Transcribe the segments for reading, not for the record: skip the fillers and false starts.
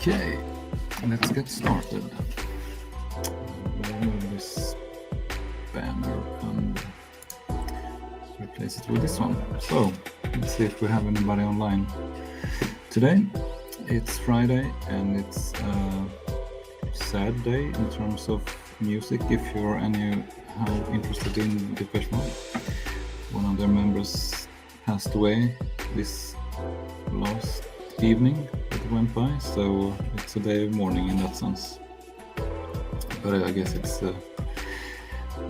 Okay, let's get started. Remove this banner and replace it with this one. So, let's see if we have anybody online today. It's Friday and it's a sad day in terms of music if you're anyhow interested in Depeche Mode. One of their members passed away this last evening that went by, so it's a day of mourning in that sense. But I guess it's a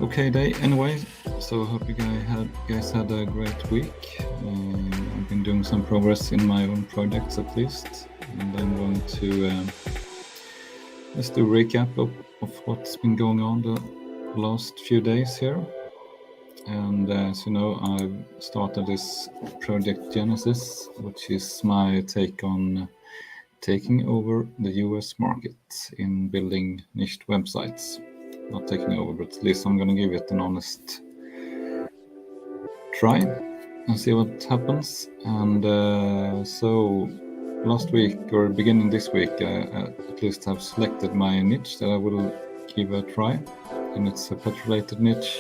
okay day anyway, so I hope you guys had a great week. I've been doing some progress in my own projects at least, and I'm going to just do a recap of what's been going on the last few days here. And as you know, I've started this project Genesis, which is my take on taking over the US market in building niched websites. Not taking over, but at least I'm going to give it an honest try and see what happens. And so last week, or beginning this week, I at least have selected my niche that I will give a try, and it's a pet-related niche.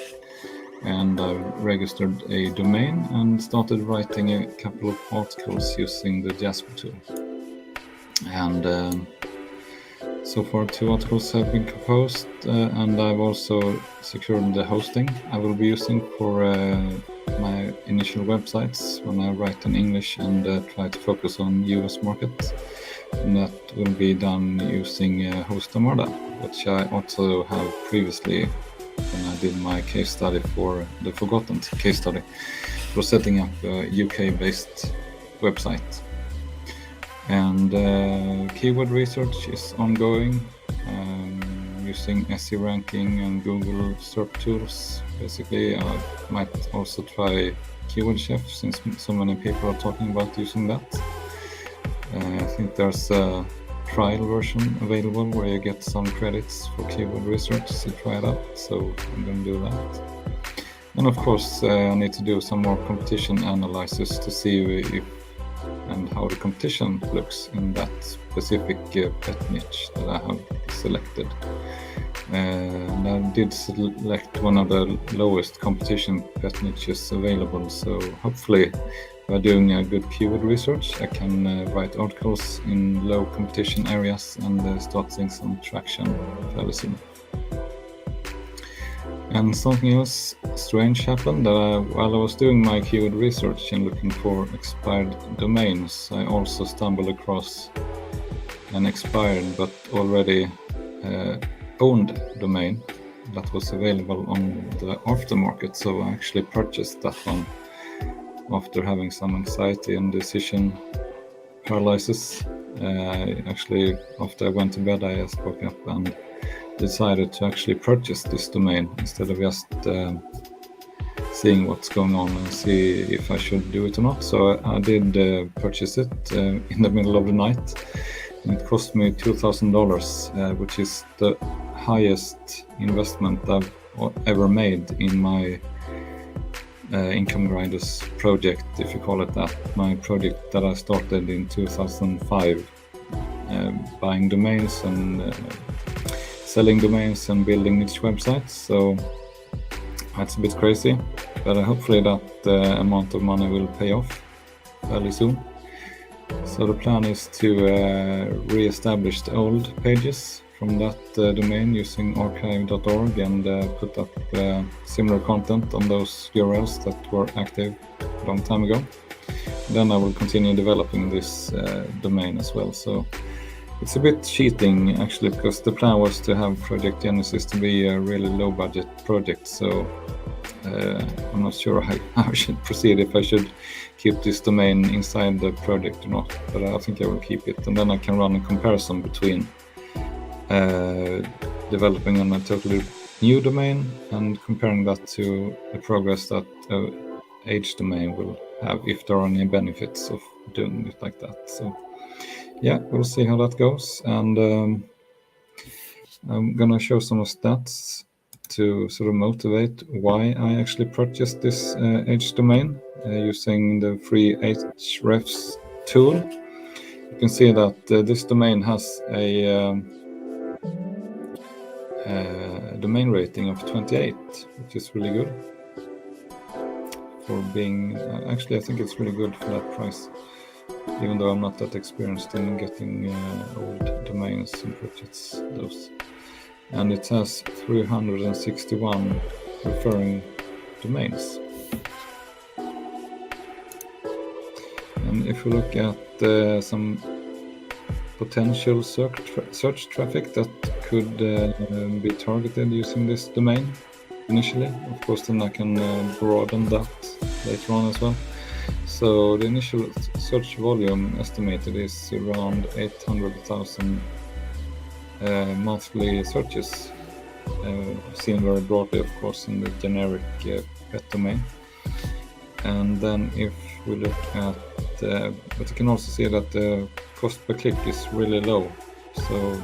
And I've registered a domain and started writing a couple of articles using the Jasper tool. And so far 2 articles have been composed, and I've also secured the hosting I will be using for my initial websites when I write in English and try to focus on US market. And that will be done using Host Armada, which I also have previously when I did my case study for the forgotten case study for setting up a UK-based website. And keyword research is ongoing, using SE ranking and Google search tools. Basically, I might also try Keyword Chef since so many people are talking about using that. I think there's a trial version available where you get some credits for keyword research to try it out, so I'm going to do that. And of course I need to do some more competition analysis to see if and how the competition looks in that specific pet niche that I have selected. And I did select one of the lowest competition pet niches available, so hopefully by doing a good keyword research, I can write articles in low competition areas and start seeing some traction fairly soon. And something else strange happened, that while I was doing my keyword research and looking for expired domains, I also stumbled across an expired but already owned domain that was available on the aftermarket, so I actually purchased that one after having some anxiety and decision paralysis. Actually, after I went to bed, I just woke up and decided to actually purchase this domain instead of just seeing what's going on and see if I should do it or not. So I did purchase it in the middle of the night, and it cost me $2,000, which is the highest investment I've ever made in my Income Grinders project, if you call it that. My project that I started in 2005, buying domains and selling domains and building niche websites. So that's a bit crazy, but hopefully that amount of money will pay off fairly soon. So the plan is to re-establish the old pages from that domain using archive.org and put up similar content on those URLs that were active a long time ago. Then I will continue developing this domain as well. So it's a bit cheating actually, because the plan was to have Project Genesis to be a really low budget project. So I'm not sure how I should proceed, if I should keep this domain inside the project or not, but I think I will keep it, and then I can run a comparison between developing on a totally new domain and comparing that to the progress that age domain will have, if there are any benefits of doing it like that. So yeah, we'll see how that goes, and I'm gonna show some stats to sort of motivate why I actually purchased this age domain using the free Ahrefs tool. you can see that this domain has a domain rating of 28, which is really good for being, actually I think it's really good for that price, even though I'm not that experienced in getting old domains and purchase those. And it has 361 referring domains. And if we look at some potential search traffic that could be targeted using this domain initially, of course then I can broaden that later on as well. So the initial search volume estimated is around 800,000 monthly searches, seen very broadly of course in the generic pet domain. And then if we look at, but you can also see that the cost per click is really low, so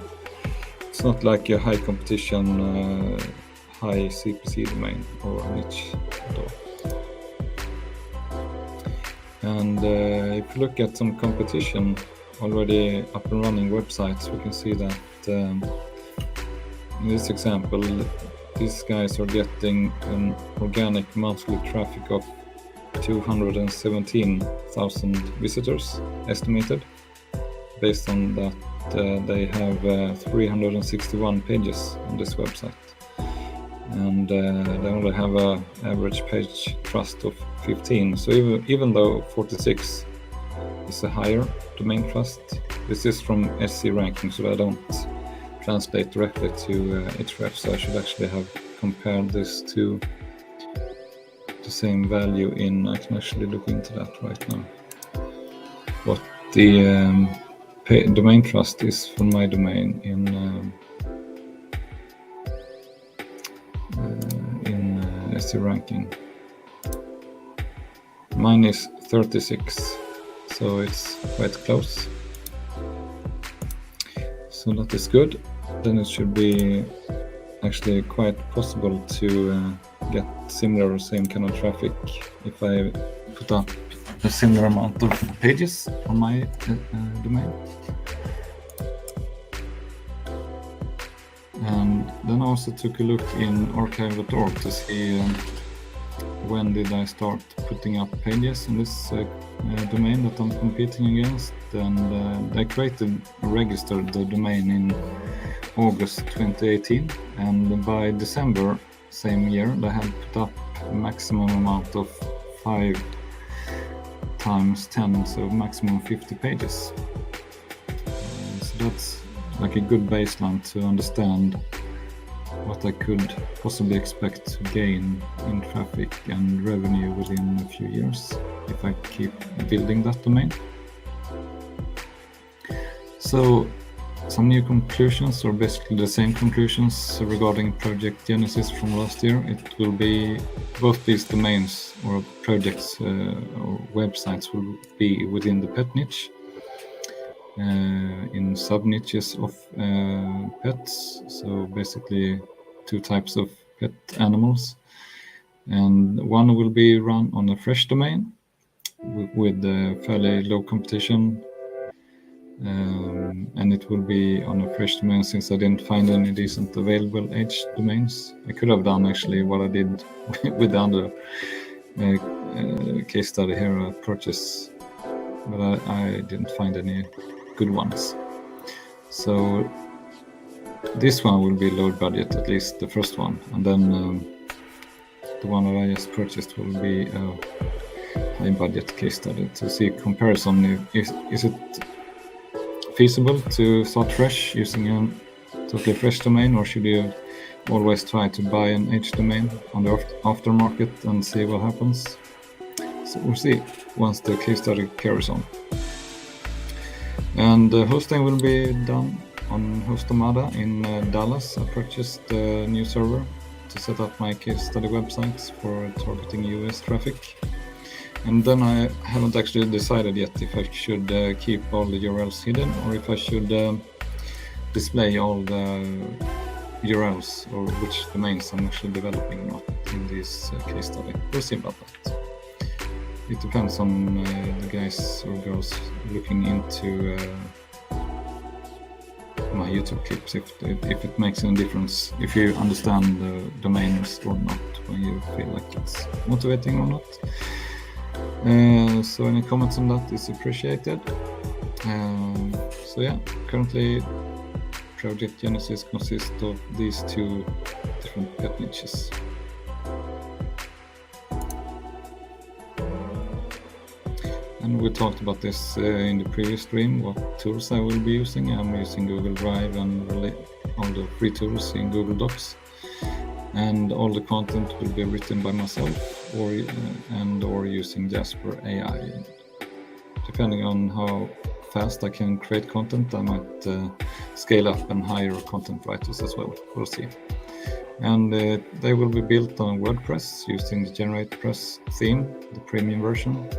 it's not like a high competition, high CPC domain or niche at all. And if you look at some competition already up and running websites, we can see that in this example, these guys are getting an organic monthly traffic of 217,000 visitors estimated, based on that they have 361 pages on this website, and they only have an average page trust of 15. So even though 46 is a higher domain trust, this is from SC ranking, so I don't translate directly to href, so I should actually have compared this to the same value in, I can actually look into that right now, what the domain trust is for my domain in SC ranking. Mine is 36, so it's quite close, so that is good. Then it should be actually quite possible to get similar or same kind of traffic if I put up a similar amount of pages on my domain. And then I also took a look in archive.org to see when did I start putting up pages in this domain that I'm competing against, and I registered the domain in August 2018, and by December same year they had put up a maximum amount of 5 times 10, so maximum 50 pages. So that's like a good baseline to understand what I could possibly expect to gain in traffic and revenue within a few years if I keep building that domain. So some new conclusions, or basically the same conclusions regarding Project Genesis from last year. It will be both these domains or projects or websites will be within the pet niche, in sub-niches of pets, so basically 2 types of pet animals, and one will be run on a fresh domain with fairly low competition, and it will be on a fresh domain since I didn't find any decent available age domains. I could have done actually what I did with the other case study here, a purchase, but I didn't find any good ones. So this one will be low budget, at least the first one, and then the one that I just purchased will be a high budget case study to see comparison. Is it feasible to start fresh using a totally fresh domain, or should you always try to buy an age domain on the aftermarket and see what happens? So we'll see once the case study carries on. And hosting will be done on Hostomada in Dallas. I purchased a new server to set up my case study websites for targeting US traffic. And then I haven't actually decided yet if I should keep all the URLs hidden or if I should display all the URLs or which domains I'm actually developing or not in this case study. We'll see about that. it depends on the guys or girls looking into my YouTube clips, if it makes any difference, if you understand the domains or not, when you feel like it's motivating or not. So any comments on that is appreciated. So yeah, currently Project Genesis consists of these two different pet niches. And we talked about this in the previous stream, what tools I will be using. I'm using Google Drive and all the free tools in Google Docs. And all the content will be written by myself or using Jasper AI. Depending on how fast I can create content, I might scale up and hire content writers as well. We'll see. And they will be built on WordPress using the GeneratePress theme, the premium version.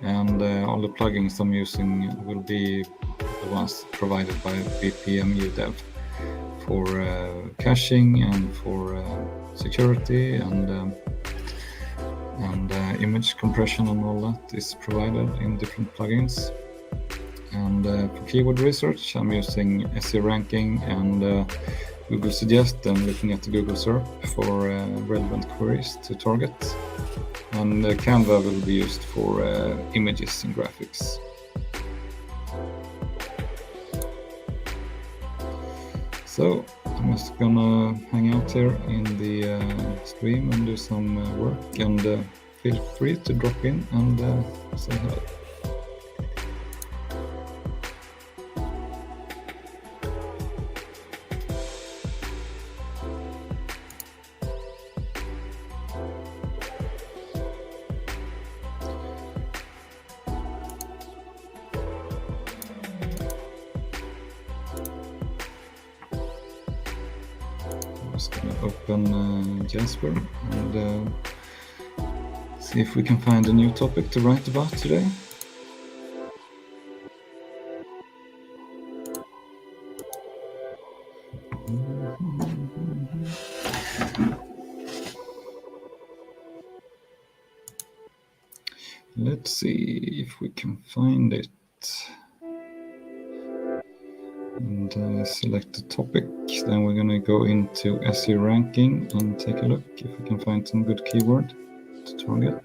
And all the plugins I'm using will be the ones provided by BPMU Dev for caching and for security and image compression, and all that is provided in different plugins. And for keyword research, I'm using SEO ranking and Google Suggest and looking at the Google SERP for relevant queries to target. And Canva will be used for images and graphics. So I'm just gonna hang out here in the stream and do some work, and feel free to drop in and say hello. Open Jasper and see if we can find a new topic to write about today. Let's see if we can find it. And select the topic. Then we're going to go into SEO ranking and take a look if we can find some good keyword to target.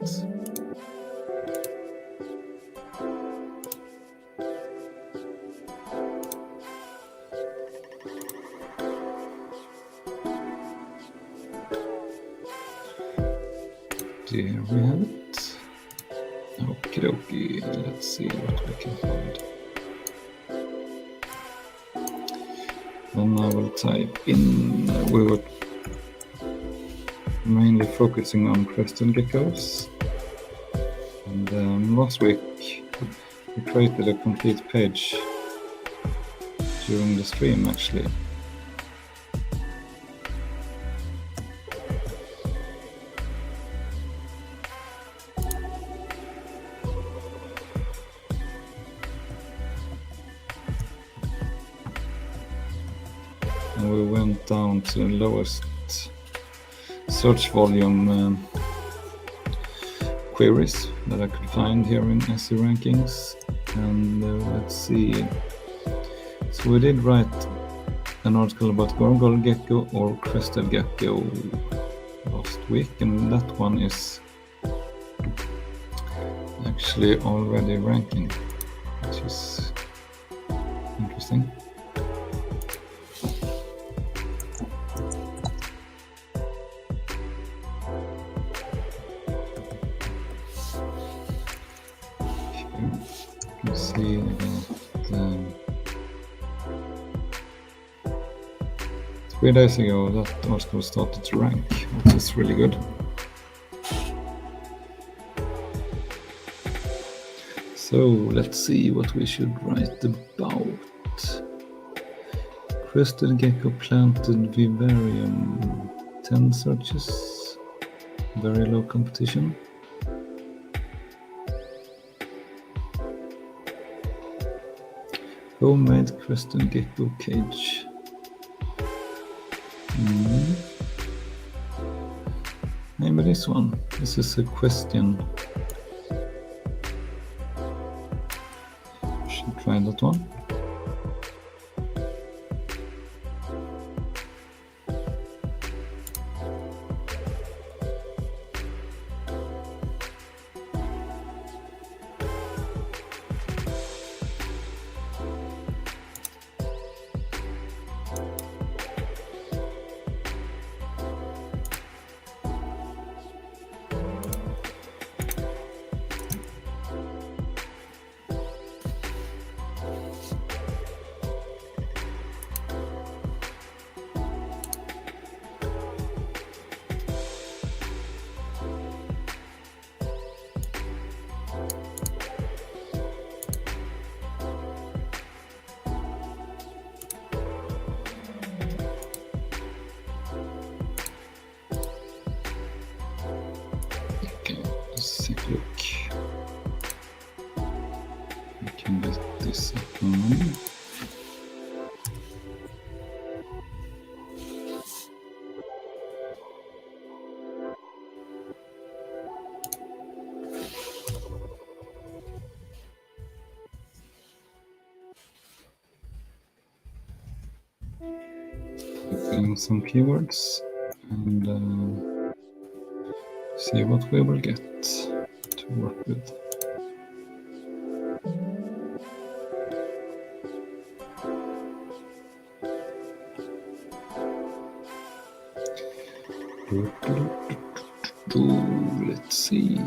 There we have it. Okie dokie. Let's see what we can find. Then I will type in, we were mainly focusing on crested geckos. And last week we created a complete page during the stream actually. And we went down to the lowest search volume queries that I could find here in SEO rankings. And let's see. So we did write an article about gargoyle gecko or crested gecko last week, and that one is actually already ranking, which is interesting. See that 3 days ago that article started to rank, which is really good. So let's see what we should write about. Crested gecko planted vivarium, 10 searches, very low competition. Homemade crested gecko cage. Maybe this one. This is a question try that one. Let's take a look. We can get this up and running. Put in some keywords and see what we will get to work with. Let's see.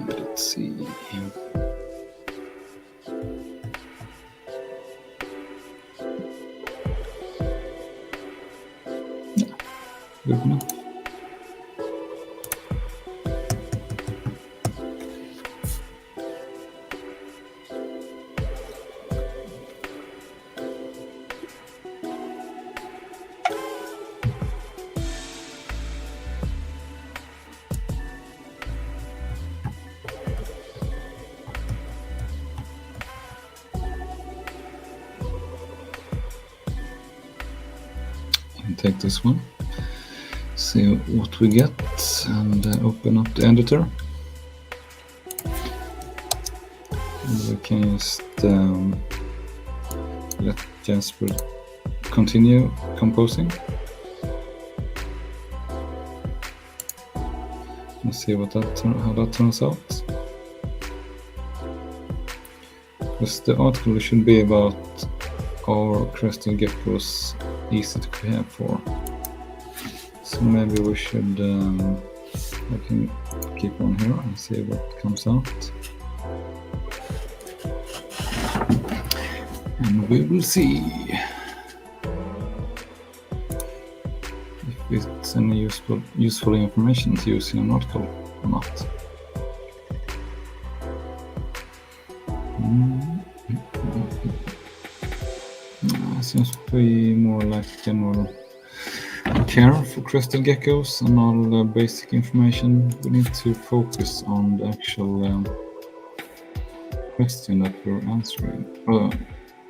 Yeah, good enough. And take this one, see what we get, and open up the editor. And we can just let Jasper continue composing. Let's see what how that turns out. Because the article should be about our crested geckos easy to care for. So maybe we should I can keep on here and see what comes out. And we will see if it's any useful information to use in an article or not. Seems to be more like general care for crested geckos and all the basic information. We need to focus on the actual question that we're answering.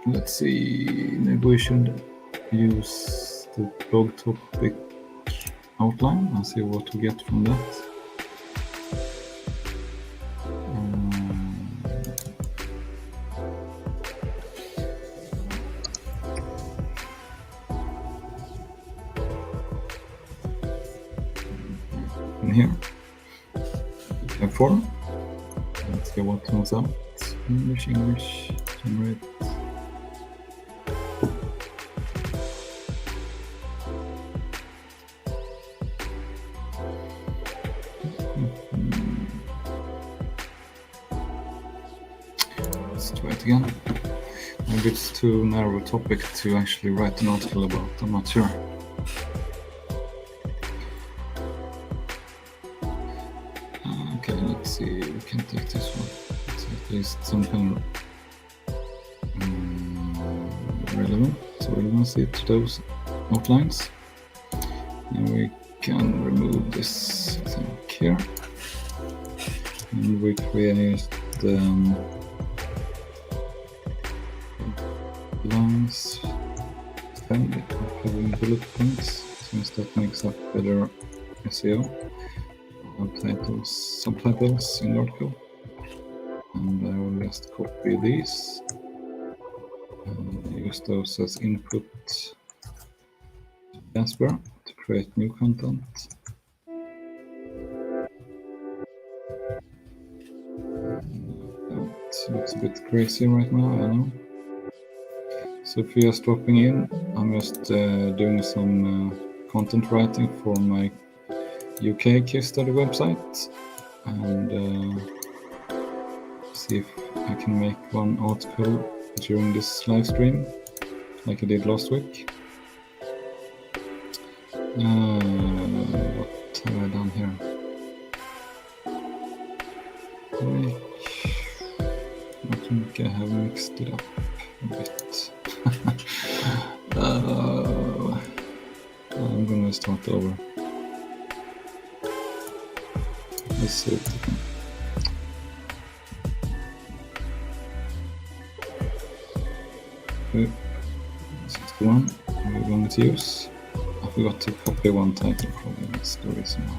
Let's see, maybe we should use the blog topic outline and see what we get from that. Here, F4. Let's see what comes out. English, generate. Let's try it again. Maybe it's too narrow a topic to actually write an article about. I'm not sure. Okay, let's see, we can take this one. It's at least something relevancy to those outlines. And we can remove this, I think, here. And we create the lines, having bullet points, since that makes up better SEO. Subtitles in the article, and I will just copy these Use those as input to Jasper to create new content. That looks a bit crazy right now, I know. So if you're just dropping in, I'm just doing some content writing for my UK case study website, and see if I can make one article during this live stream like I did last week. What have I done here? I think I have mixed it up a bit. I'm gonna start over. Let's see if I can. 61 we're going to use. I forgot to copy one title from the story somehow.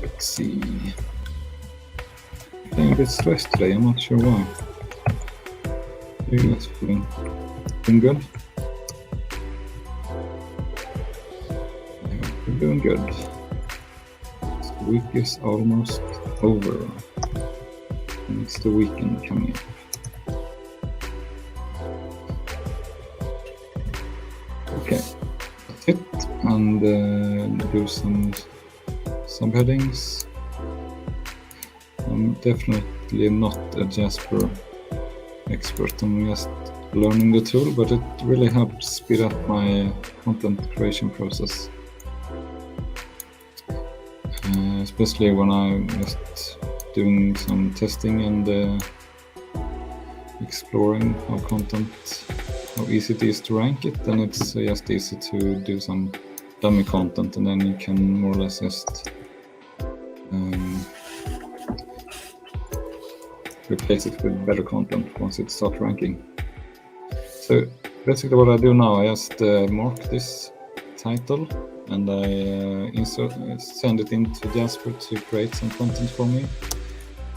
Let's see. I'm feeling a bit stressed today, I'm not sure why. You guys feeling good? I hope you're doing good. The week is almost over. And it's the weekend coming up. Okay, that's it. And do some subheadings. I'm definitely not a Jasper expert. I'm just learning the tool, but it really helps speed up my content creation process. Especially when I'm just doing some testing and exploring how easy it is to rank it, then it's just easy to do some dummy content, and then you can more or less just replace it with better content once it starts ranking. So basically what I do now, I just mark this title and I send it into Jasper to create some content for me.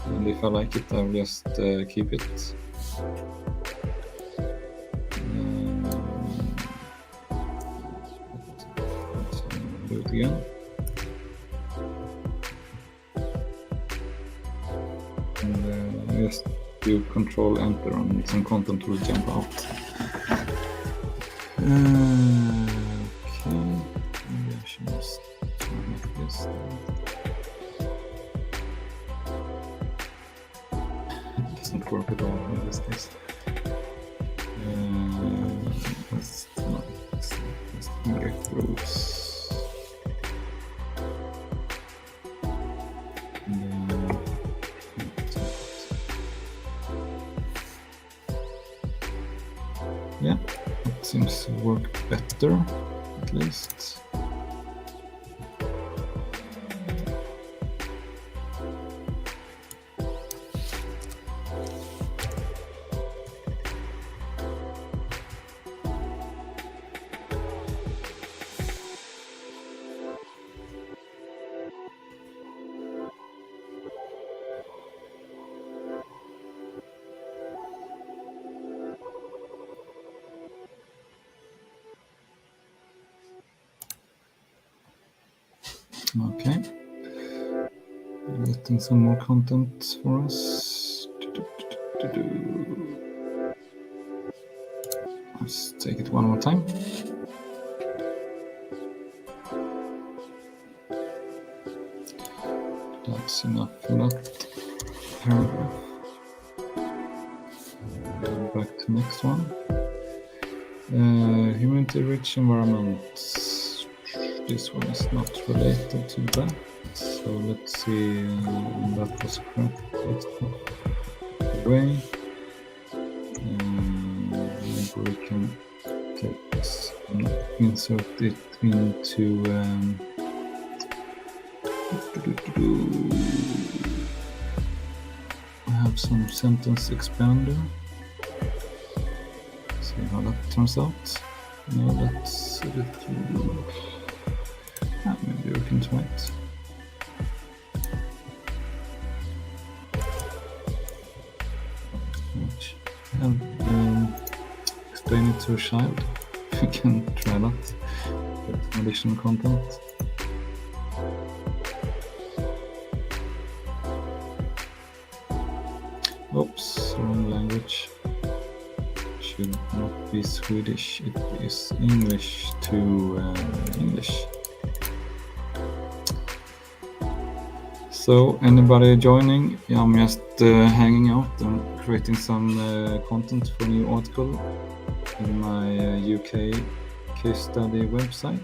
And if I like it, I'll just keep it. Do it again. And just do Control Enter and some content will jump out. Okay, maybe I should just turn like this. It doesn't work at all in this case. Let's get rules. Yeah, it seems to work better, at least. Okay, getting some more content for us. Let's take it one more time. That's enough for that paragraph. Go back to the next one. Humanity-rich environments. This one is not related to that, so let's see. That was correct. Let's go away. Maybe we can take this and insert it into I have some sentence expander. See how that turns out. No, that's a little. Maybe we can try it. and explain it to a child. You can try that. Get some additional content. Oops, wrong language. Should not be Swedish. It is English to English. So anybody joining? Yeah, I'm just hanging out and creating some content for a new article in my UK case study website.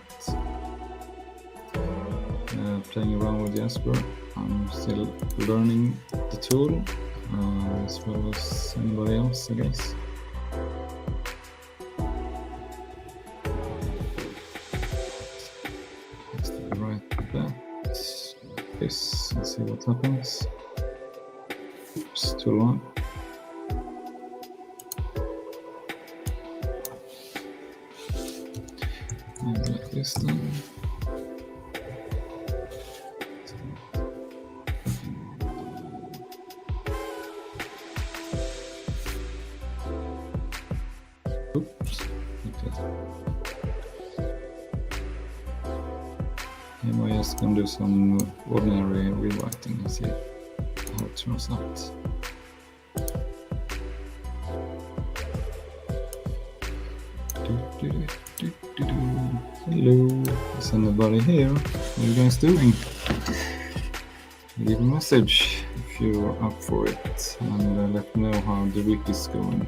Playing around with Jasper. I'm still learning the tool as well as anybody else, I guess. Let's write that. This and see what happens. Oops, too long. Maybe like this then. Oops. Okay. I'm just gonna do some ordinary rewriting and see how it turns out. Hello, is anybody here? What are you guys doing? Leave a message if you're up for it, and let me know how the week is going.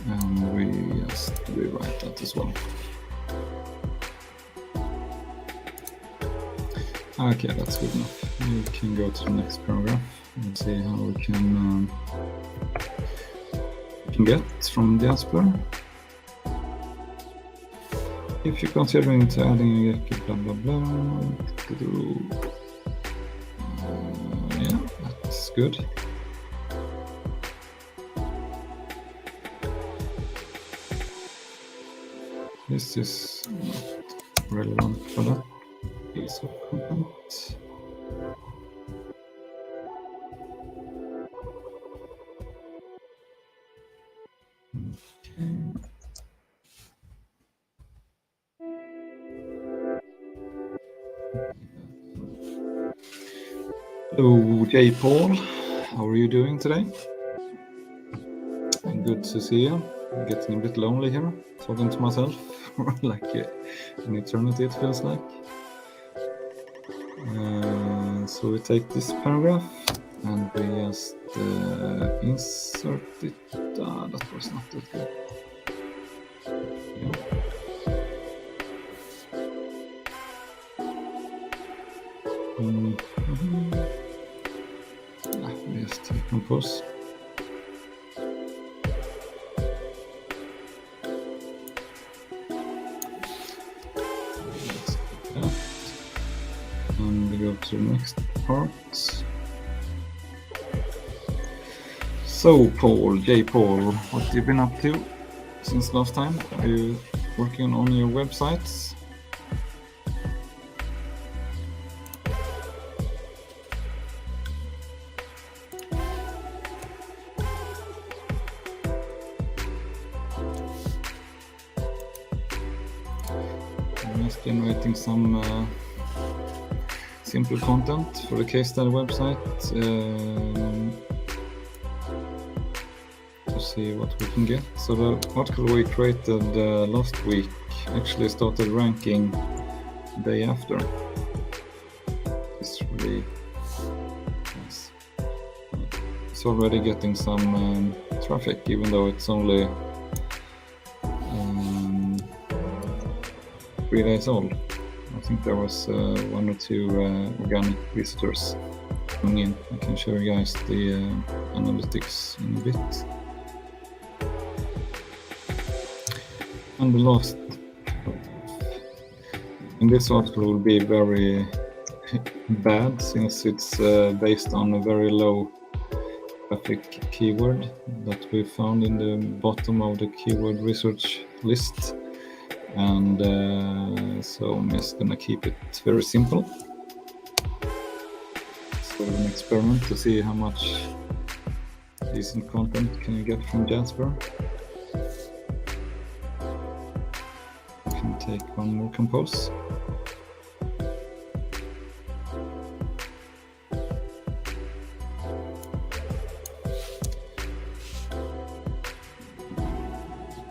And we just rewrite that as well. Okay, that's good enough. We can go to the next paragraph and see how we can get from Jasper. If you're considering to adding a blah blah blah, yeah, that's good. This is not relevant for that piece of content. Hello, J. Paul. How are you doing today? Good to see you. I'm getting a bit lonely here, talking to myself, like an eternity it feels like. So we take this paragraph and we just insert it. That was not that good. Yeah. We just decompose. And we go to the next part. So Paul, J. Paul, what have you been up to since last time? Are you working on your websites? I'm just generating some simple content for the case study website to see what we can get. So the article we created last week actually started ranking the day after. It's really nice. It's already getting some traffic, even though it's only 3 days old. I think there was 1 or 2 organic visitors coming in. I can show you guys the analytics in a bit. And the last in this article will be very bad, since it's based on a very low traffic keyword that we found in the bottom of the keyword research list. And so I'm just gonna keep it very simple. sort of an experiment to see how much decent content can you get from Jasper. I can take one more compose.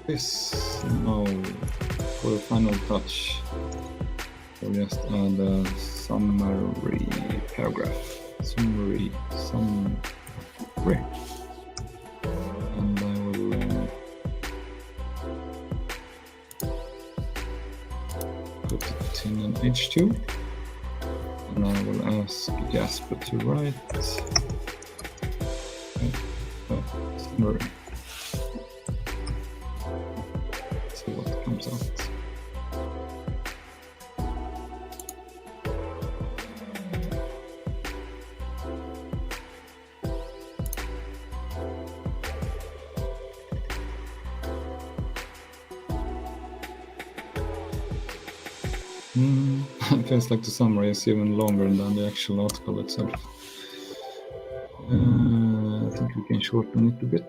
This now for the final touch, we'll just add a summary paragraph. Summary. And I will put it in an H2, and I will ask Jasper to write summary. See what comes out. It feels like the summary is even longer than the actual article itself. I think we can shorten it a bit.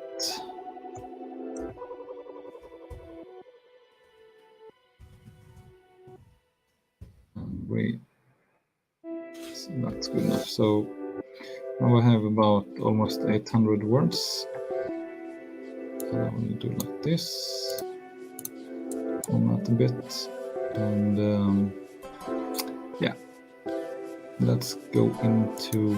So that's good enough. So now I have about almost 800 words. And I will do like this. Format a bit. And yeah, let's go into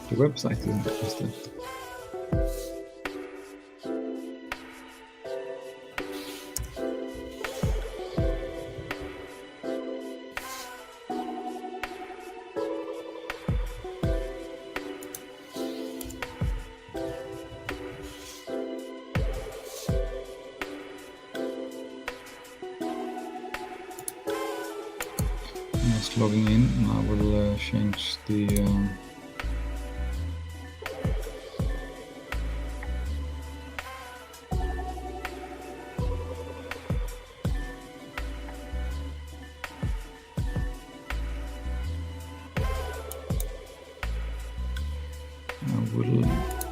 the website instead. Just logging in, and I will change the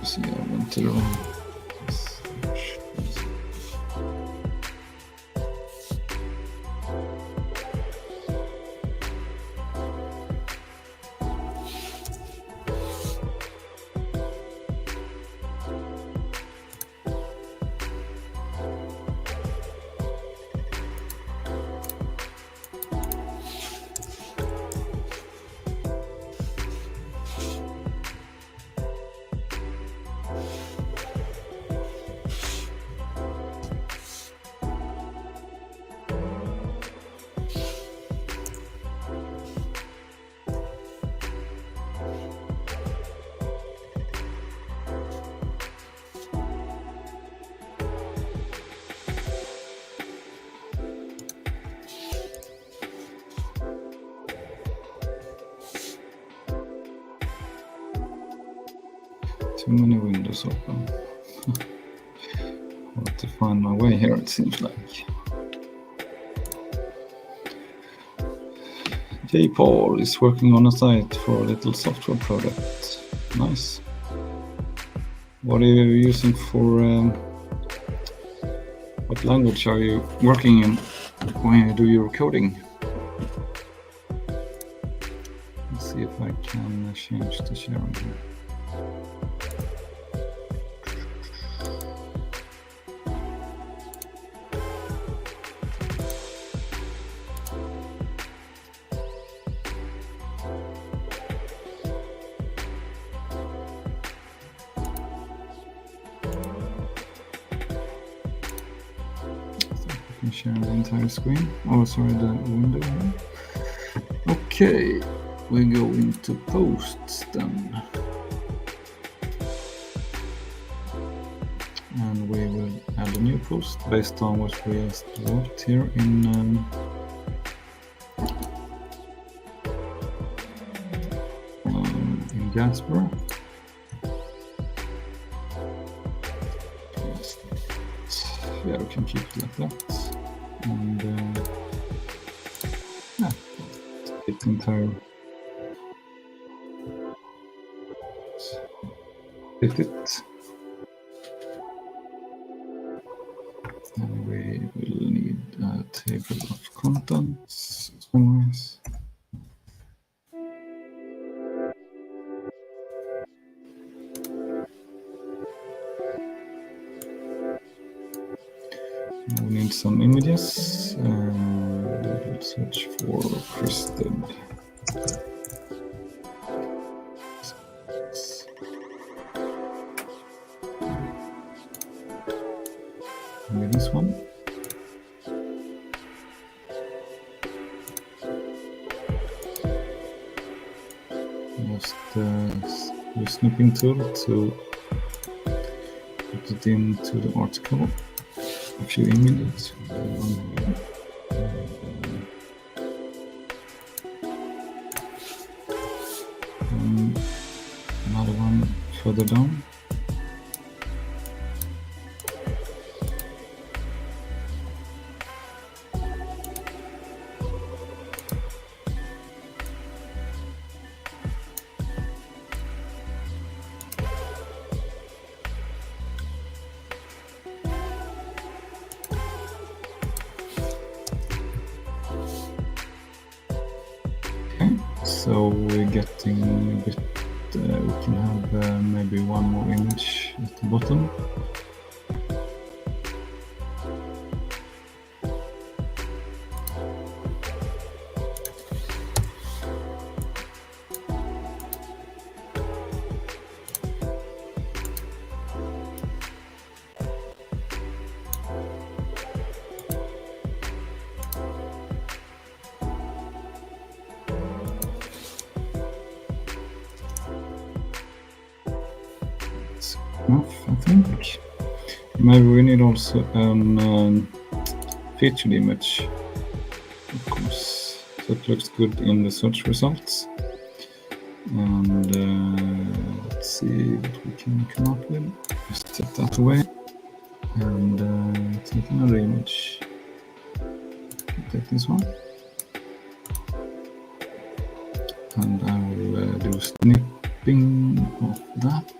see, I went to the wrong. Too many windows open. I have to find my way here, it seems like. J. Paul is working on a site for a little software product. Nice. What are you using for... what language are you working in when you do your coding? Let's see if I can change the sharing here. Share the entire screen. Oh, sorry, the window here. Okay, we go into posts then. And we will add a new post based on what we just wrote here in Jasper. Yeah, we can keep it like that. And yeah, the entire fit it. And we will need a table of contents as always. We need some images. We'll search for Kristen. Maybe this one. Just use snipping tool to put it into the article. A few images. Another one further down. So we're getting a bit, we can have maybe one more image at the bottom. Enough, I think. Maybe we need also featured image, of course, so it looks good in the search results. And let's see what we can come up with. Just set that away and take another image. Take this one, and I will do snipping of that.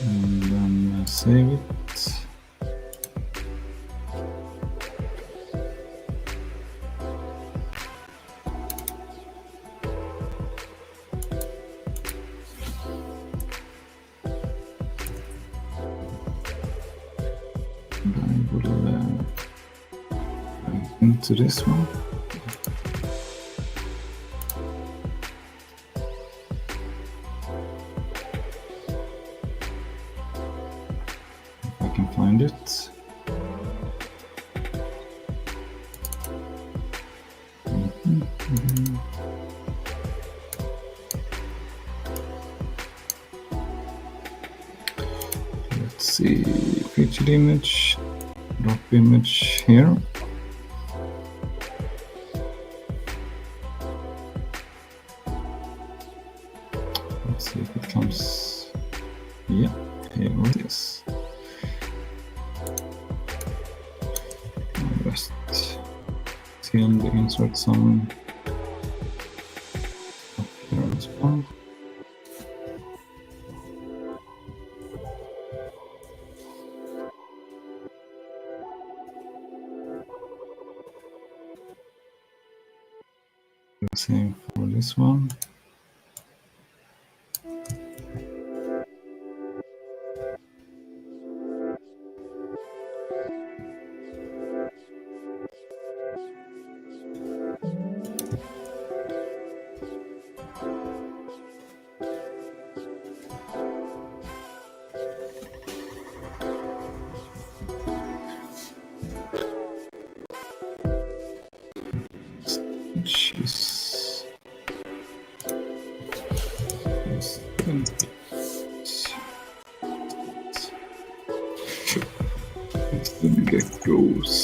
And then save it. And I will go into this one. Find it. Let's see, featured image, drop image here. Let's see if it comes. Yeah, here it is. And insert some here as well. Same for this one. Geckos.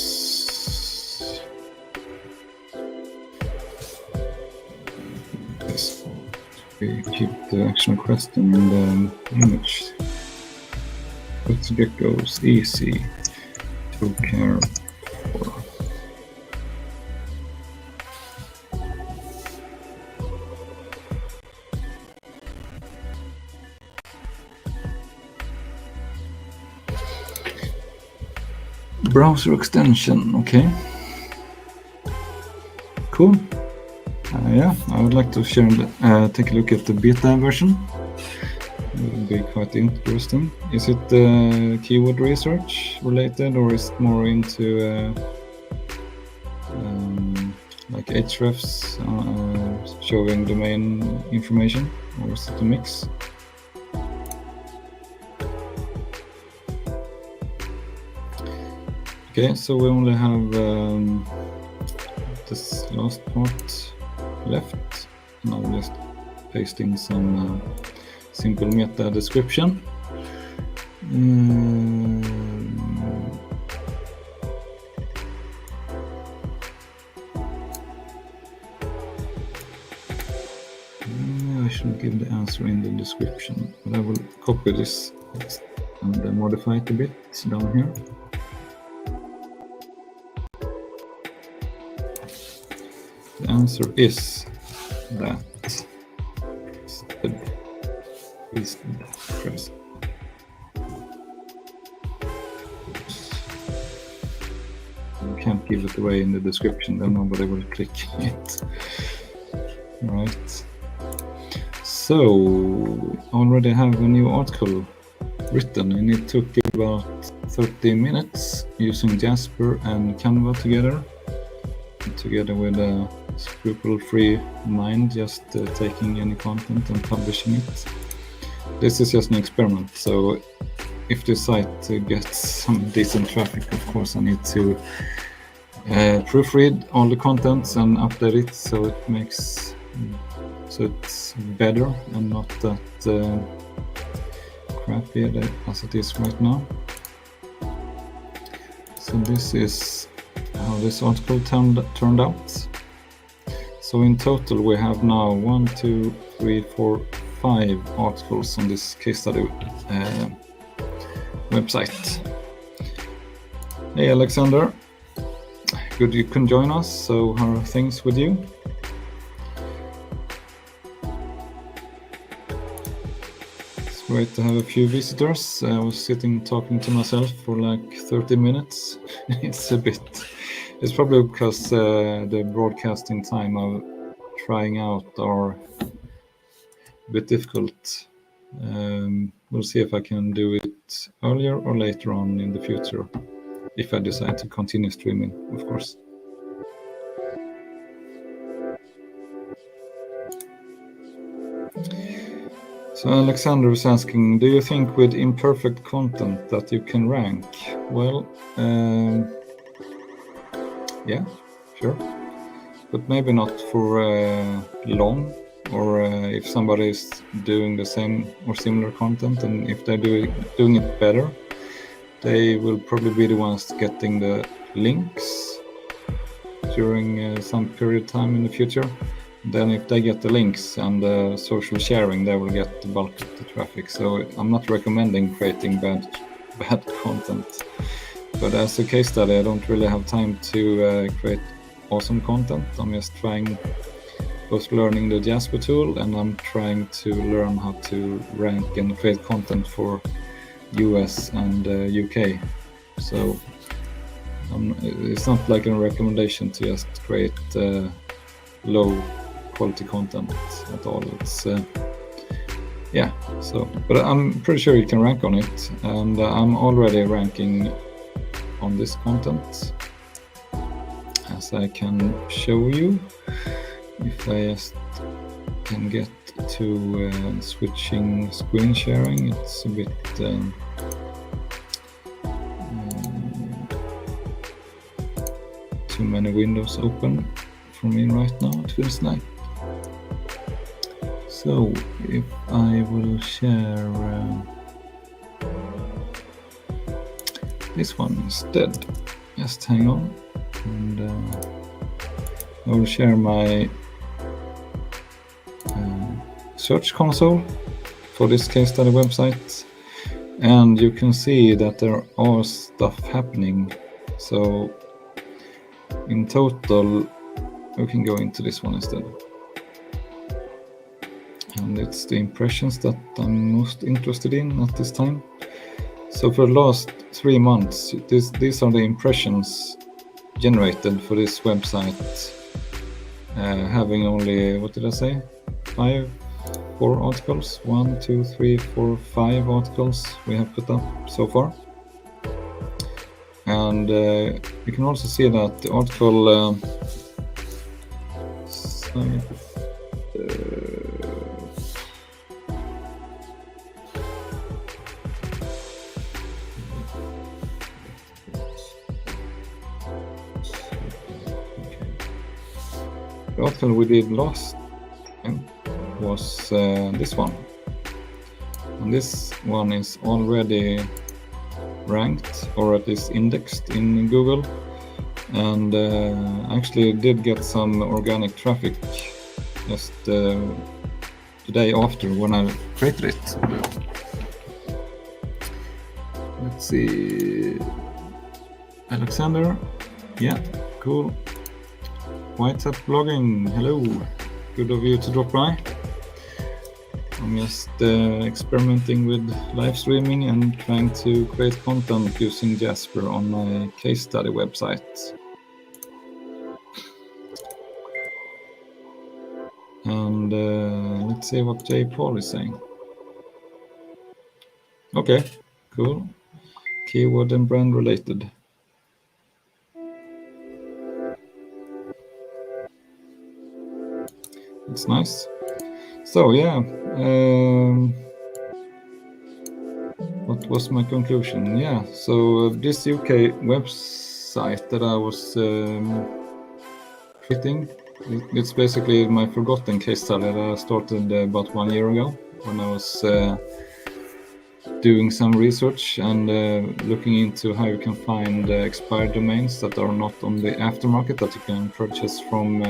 Yes, we keep the action request in the image. Let's geckos easy to care for. Browser extension, okay. Cool. Yeah, I would like to share take a look at the beta version. It would be quite interesting. Is it keyword research related, or is it more into like hrefs showing domain information, or is it a mix? Okay, so we only have this last part left. Now we're just pasting some simple meta description. I should give the answer in the description, but I will copy this and modify it a bit down here. The answer is that is press. You can't give it away in the description, then nobody will click it. Right. So already have a new article written, and it took about 30 minutes using Jasper and Canva together with a scruple-free mind, just taking any content and publishing it. This is just an experiment, so if the site gets some decent traffic, of course I need to proofread all the contents and update it so it makes it's better and not that crappy as it is right now. So this is how this article turned out. So in total we have now 1, 2, 3, 4, 5 articles on this case study website. Hey Alexander, good you can join us. So how are things with you? It's great to have a few visitors. I was sitting talking to myself for like 30 minutes. It's probably because the broadcasting time of trying out are a bit difficult. We'll see if I can do it earlier or later on in the future, if I decide to continue streaming, of course. So Alexander is asking, do you think with imperfect content that you can rank? Well, yeah, sure, but maybe not for long, or if somebody is doing the same or similar content, and if they're doing it better, they will probably be the ones getting the links during some period of time in the future. Then if they get the links and the social sharing, they will get the bulk of the traffic. So I'm not recommending creating bad content. But as a case study, I don't really have time to create awesome content. I'm just both learning the Jasper tool, and I'm trying to learn how to rank and create content for US and UK. So it's not like a recommendation to just create low quality content at all. It's yeah, so but I'm pretty sure you can rank on it, and I'm already ranking on this content, as I can show you if I just can get to switching screen sharing. It's a bit too many windows open for me right now, it feels like. So if I will share this one instead, just hang on, and I will share my search console for this case study website, and you can see that there are stuff happening. So in total, we can go into this one instead, and it's the impressions that I'm most interested in at this time. So for the last 3 months, these are the impressions generated for this website, having only, what did I say, 4 articles, 1, 2, 3, 4, 5 articles we have put up so far. And you can also see that the article the article we did last time was this one, and this one is already ranked, or at least indexed in Google, and actually did get some organic traffic just the day after when I created it. Let's see, Alexander, yeah, cool. White Hat Blogging, hello, good of you to drop by. I'm just experimenting with live streaming and trying to create content using Jasper on my case study website. And let's see what J. Paul is saying. Okay, cool. Keyword and brand related. It's nice. So yeah, what was my conclusion? Yeah, so this UK website that I was creating, it's basically my forgotten case study that I started about 1 year ago when I was doing some research and looking into how you can find expired domains that are not on the aftermarket that you can purchase from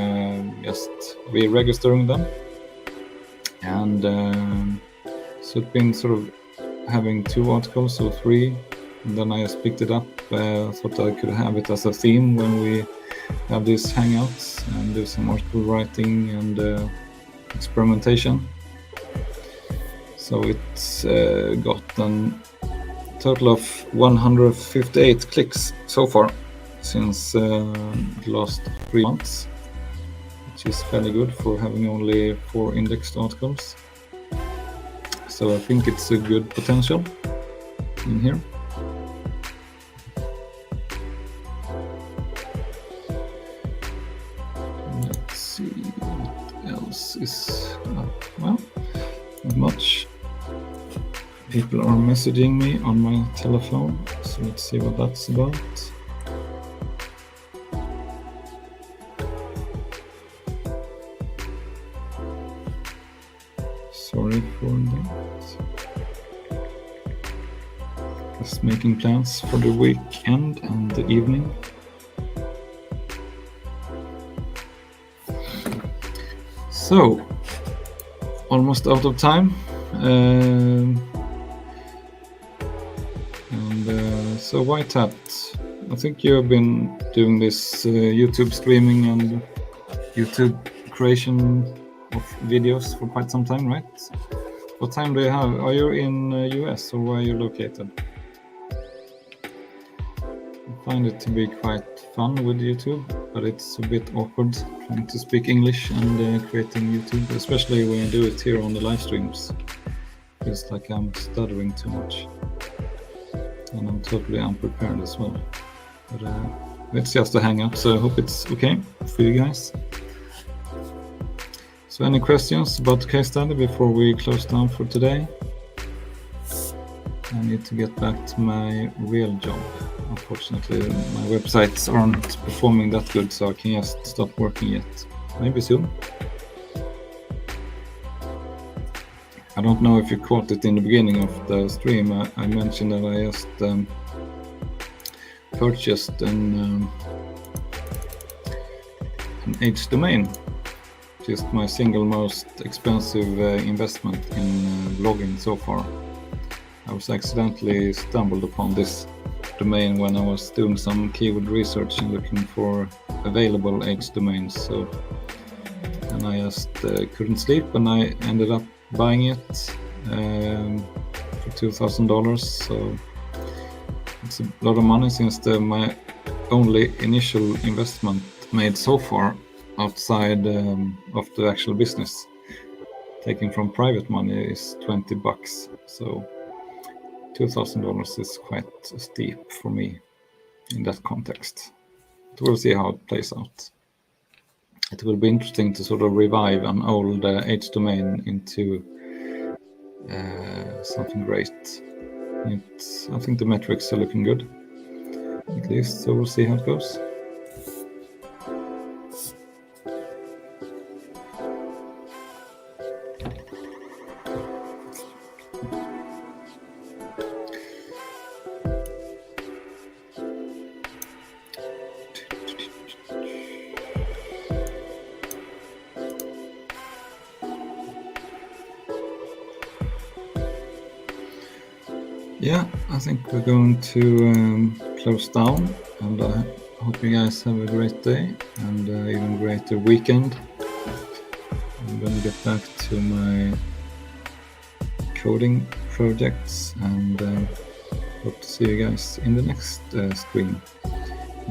just re-registering them. And so it's been sort of having 2 articles or 3, and then I just picked it up. Thought I could have it as a theme when we have these hangouts and do some article writing and experimentation. So it's gotten a total of 158 clicks so far since the last 3 months, which is fairly good for having only 4 indexed articles. So I think it's a good potential in here. Let's see what else is up. Well, not much. People are messaging me on my telephone, so let's see what that's about. Sorry for that. Just making plans for the weekend and the evening. So, almost out of time. So White Hat, I think you've been doing this YouTube streaming and YouTube creation of videos for quite some time, right? What time do you have? Are you in US or where are you located? I find it to be quite fun with YouTube, but it's a bit awkward trying to speak English and creating YouTube, especially when you do it here on the live streams. Feels like I'm stuttering too much. And I'm totally unprepared as well. But it's just a hangout, so I hope it's okay for you guys. So any questions about the case study before we close down for today? I need to get back to my real job. Unfortunately, my websites aren't performing that good, so I can't just stop working yet. Maybe soon. I don't know if you caught it in the beginning of the stream. I mentioned that I just purchased an H domain, just my single most expensive investment in blogging so far. I was accidentally stumbled upon this domain when I was doing some keyword research and looking for available H domains. So, and I just couldn't sleep, and I ended up buying it for $2,000. So It's a lot of money since my only initial investment made so far outside of the actual business, taken from private money, is $20. So $2,000 is quite steep for me in that context. But we'll see how it plays out. It will be interesting to sort of revive an old H domain into something great. I think the metrics are looking good, at least, so we'll see how it goes. Yeah, I think we're going to close down, and I hope you guys have a great day and even greater weekend. I'm going to get back to my coding projects, and hope to see you guys in the next stream.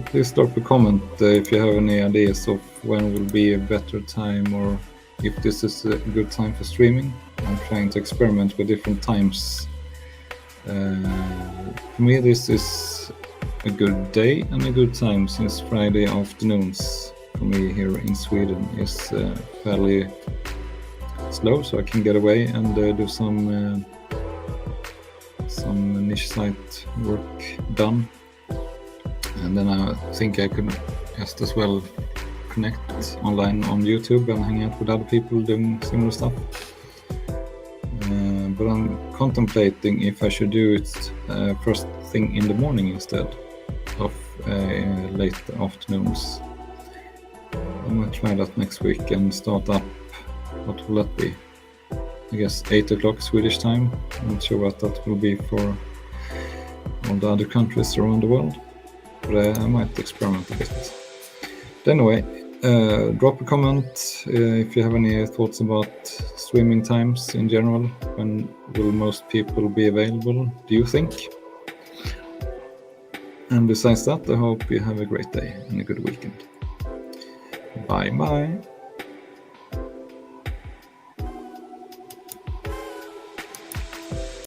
Please drop a comment if you have any ideas of when will be a better time, or if this is a good time for streaming. I'm trying to experiment with different times. For me, this is a good day and a good time, since Friday afternoons for me here in Sweden is fairly slow, so I can get away and do some niche site work done. And then I think I could just as well connect online on YouTube and hang out with other people doing similar stuff. But I'm contemplating if I should do it first thing in the morning instead of late afternoons. I might try that next week and start up. What will that be? I guess 8 o'clock Swedish time. I'm not sure what that will be for all the other countries around the world, but I might experiment a bit. But anyway, drop a comment if you have any thoughts about streaming times in general. When will most people be available, do you think? And besides that, I hope you have a great day and a good weekend. Bye bye.